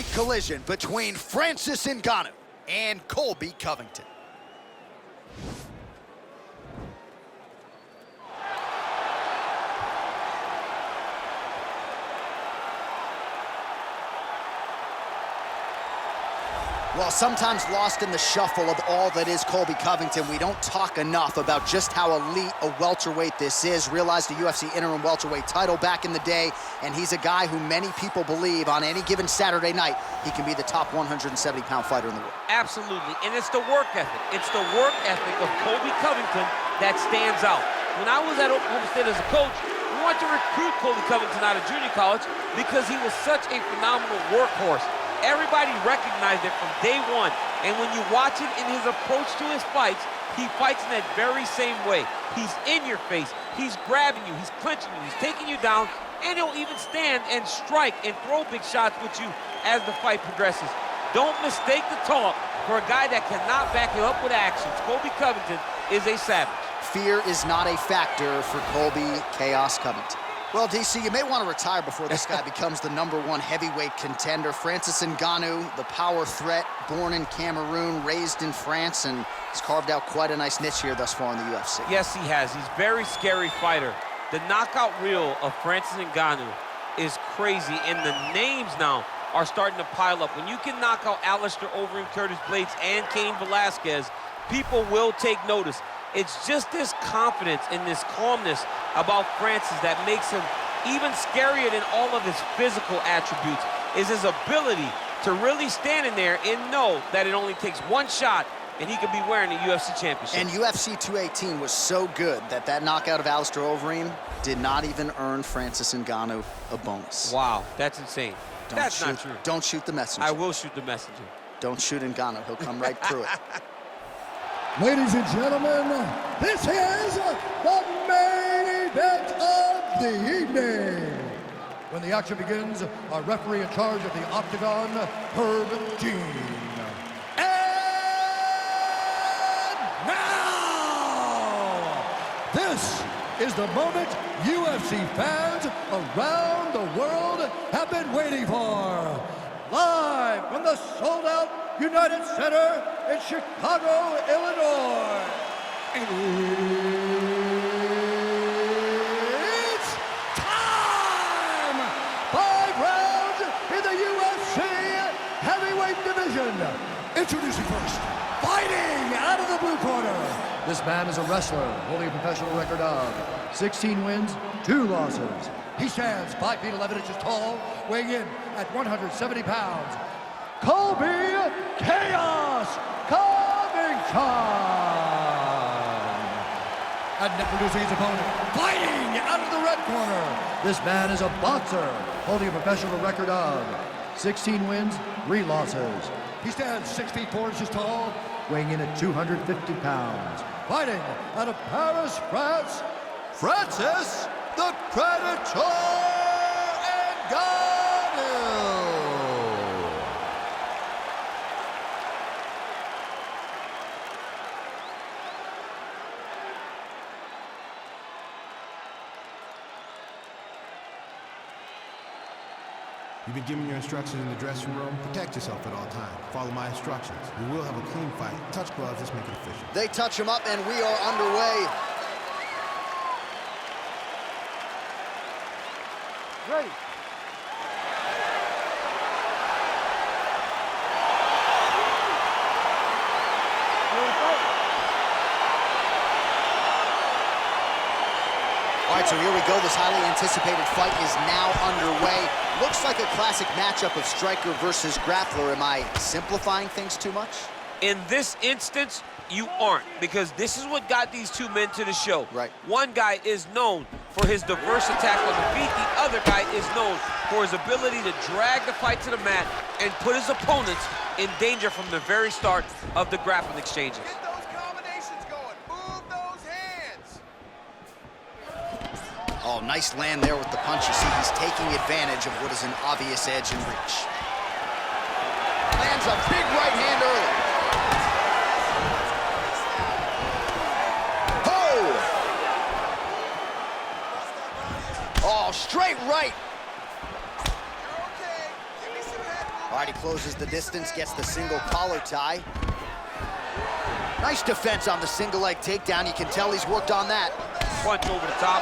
heavyweight collision between Francis Ngannou and Colby Covington. Well, sometimes lost in the shuffle of all that is Colby Covington, we don't talk enough about just how elite a welterweight this is. Realized the UFC interim welterweight title back in the day, and he's a guy who many people believe on any given Saturday night, he can be the top 170-pound fighter in the world. Absolutely, and it's the work ethic. It's the work ethic of Colby Covington that stands out. When I was at Oklahoma State as a coach, we wanted to recruit Colby Covington out of junior college because he was such a phenomenal workhorse. Everybody recognized it from day one, and when you watch it in his approach to his fights, he fights in that very same way. He's in your face, he's grabbing you, he's clinching you, he's taking you down, and he'll even stand and strike and throw big shots with you as the fight progresses. Don't mistake the talk for a guy that cannot back it up with actions. Colby Covington is a savage. Fear is not a factor for Colby Chaos Covington. Well, DC, you may want to retire before this guy becomes the #1 heavyweight contender. Francis Ngannou, the power threat, born in Cameroon, raised in France, and he's carved out quite a nice niche here thus far in the UFC. Yes, he has. He's a very scary fighter. The knockout reel of Francis Ngannou is crazy, and the names now are starting to pile up. When you can knock out Alistair Overeem, Curtis Blades, and Cain Velasquez, people will take notice. It's just this confidence and this calmness about Francis that makes him even scarier than all of his physical attributes, is his ability to really stand in there and know that it only takes one shot and he could be wearing a UFC championship. And UFC 218 was so good that knockout of Alistair Overeem did not even earn Francis Ngannou a bonus. Wow, that's insane. That's not true. Don't shoot the messenger. I will shoot the messenger. Don't shoot Ngannou. He'll come right through it. Ladies and gentlemen, this is the main event of the evening. When the action begins, our referee in charge of the Octagon, Herb Dean. And now, this is the moment UFC fans around the world have been waiting for. Live from the sold-out United Center in Chicago, Illinois. It's time! 5 rounds in the UFC heavyweight division. Introducing first, fighting out of the blue corner. This man is a wrestler holding a professional record of 16 wins, 2 losses. He stands 5 feet 11 inches tall, weighing in at 170 pounds. Colby Chaos Covington. And introducing his opponent, fighting out of the red corner. This man is a boxer, holding a professional record of 16 wins, 3 losses. He stands 6 feet 4 inches tall, weighing in at 250 pounds. Fighting out of Paris, France, Francis the Predator Ngannou. You've been given your instructions in the dressing room. Protect yourself at all times. Follow my instructions. We will have a clean fight. Touch gloves, let's make it official. They touch him up, and we are underway. Ready. All right, so here we go. This highly anticipated fight is now underway. Looks like a classic matchup of striker versus grappler. Am I simplifying things too much? In this instance, you aren't, because this is what got these two men to the show. Right. One guy is known for his diverse attack on the feet. The other guy is known for his ability to drag the fight to the mat and put his opponents in danger from the very start of the grappling exchanges. Get those combinations going. Move those hands. Oh, nice land there with the punch. You see, he's taking advantage of what is an obvious edge and reach. Lands a big right hand early. Oh, straight right. You're okay. Give me some head movement. All All right, he closes the distance, gets the single collar tie. Nice defense on the single leg takedown. You can tell he's worked on that. Punch over the top.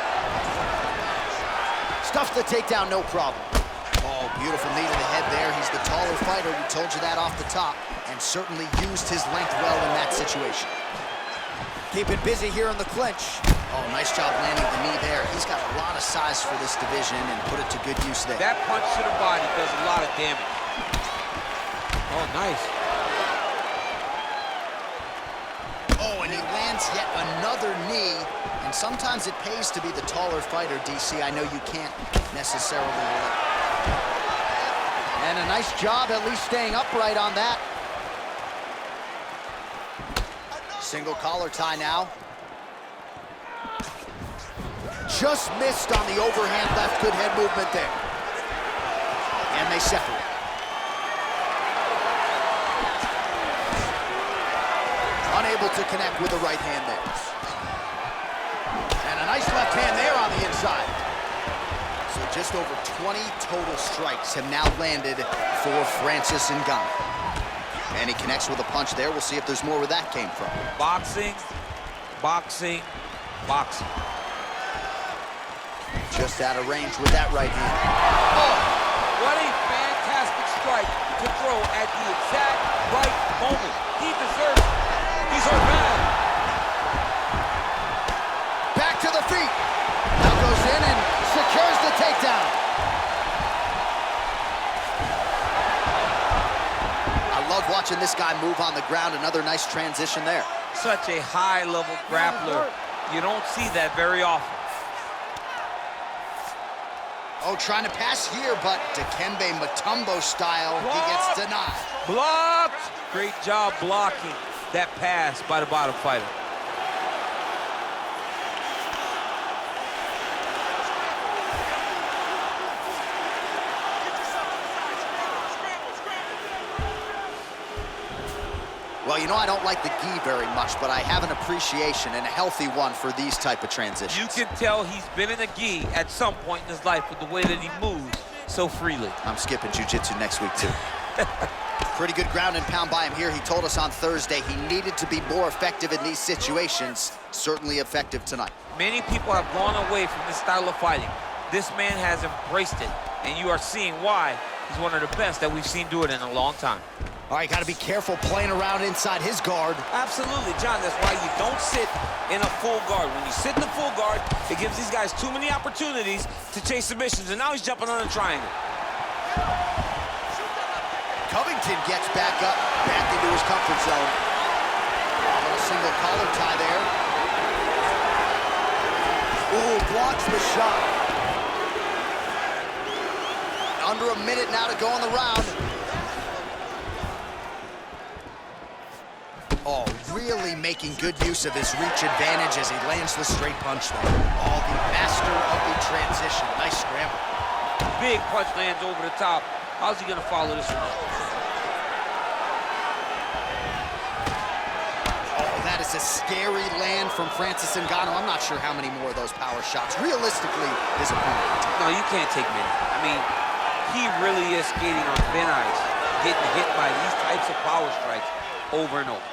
Stuffs the takedown, no problem. Oh, beautiful knee to the head there. He's the taller fighter. We told you that off the top, and certainly used his length well in that situation. Keep it busy here in the clinch. Oh, nice job landing the knee there. He's got a lot of size for this division and put it to good use there. That punch to the body does a lot of damage. Oh, nice. Oh, and he lands yet another knee. And sometimes it pays to be the taller fighter, DC. I know you can't necessarily. And a nice job at least staying upright on that. Single collar tie now. Just missed on the overhand left. Good head movement there. And they separate. Unable to connect with the right hand there. And a nice left hand there on the inside. So just over 20 total strikes have now landed for Francis Ngannou. And he connects with a punch there. We'll see if there's more where that came from. Boxing, boxing, boxing. Just out of range with that right hand. Oh, what a fantastic strike to throw at the exact right moment. He deserves it. He's hurt bad. Back to the feet. Now goes in and secures the takedown. I love watching this guy move on the ground. Another nice transition there. Such a high-level grappler. You don't see that very often. Oh, trying to pass here, but Dikembe Mutombo style, he gets denied. Blocked. Great job blocking that pass by the bottom fighter. Well, you know, I don't like the gi very much, but I have an appreciation and a healthy one for these type of transitions. You can tell he's been in a gi at some point in his life with the way that he moves so freely. I'm skipping jiu-jitsu next week, too. Pretty good ground and pound by him here. He told us on Thursday he needed to be more effective in these situations. Certainly effective tonight. Many people have gone away from this style of fighting. This man has embraced it, and you are seeing why he's one of the best that we've seen do it in a long time. All right, got to be careful playing around inside his guard. Absolutely, John. That's why you don't sit in a full guard. When you sit in a full guard, it gives these guys too many opportunities to chase submissions, and now he's jumping on a triangle. Covington gets back up, back into his comfort zone. A little single collar tie there. Ooh, blocks the shot. Under a minute now to go in the round. Oh, really making good use of his reach advantage as he lands the straight punch there. Oh, the master of the transition. Nice scramble. Big punch lands over the top. How's he gonna follow this one up? Oh, that is a scary land from Francis Ngannou. I'm not sure how many more of those power shots realistically his opponent. No, you can't take many. I mean, he really is skating on thin ice, getting hit by these types of power strikes over and over.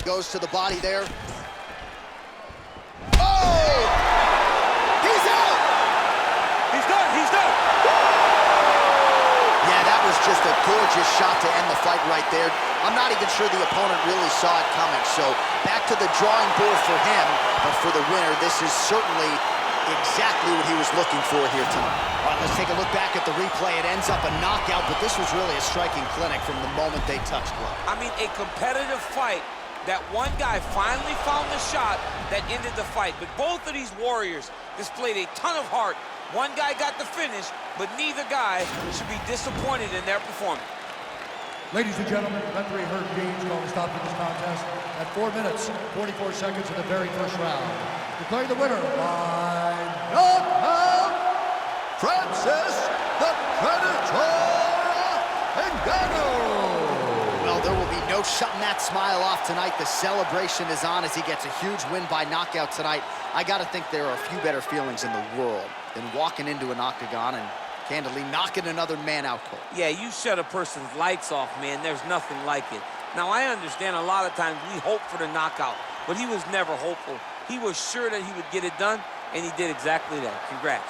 Goes to the body there. Oh! He's out! He's done, he's done! Yeah, that was just a gorgeous shot to end the fight right there. I'm not even sure the opponent really saw it coming. So back to the drawing board for him, but for the winner, this is certainly exactly what he was looking for here tonight. All right, let's take a look back at the replay. It ends up a knockout, but this was really a striking clinic from the moment they touched glove. I mean, a competitive fight. That one guy finally found the shot that ended the fight. But both of these warriors displayed a ton of heart. One guy got the finish, but neither guy should be disappointed in their performance. Ladies and gentlemen, referee Herb Dean's going to stop this contest at 4 minutes, 44 seconds of the very first round. Declaring the winner by knockout, Francis the Predator Ngannou. Well, there will be no shutting that smile off tonight. The celebration is on as he gets a huge win by knockout tonight. I got to think there are a few better feelings in the world than walking into an octagon and Candidly knocking another man out cold. Yeah, you shut a person's lights off, man. There's nothing like it. Now, I understand a lot of times we hope for the knockout, but he was never hopeful. He was sure that he would get it done, and he did exactly that. Congrats.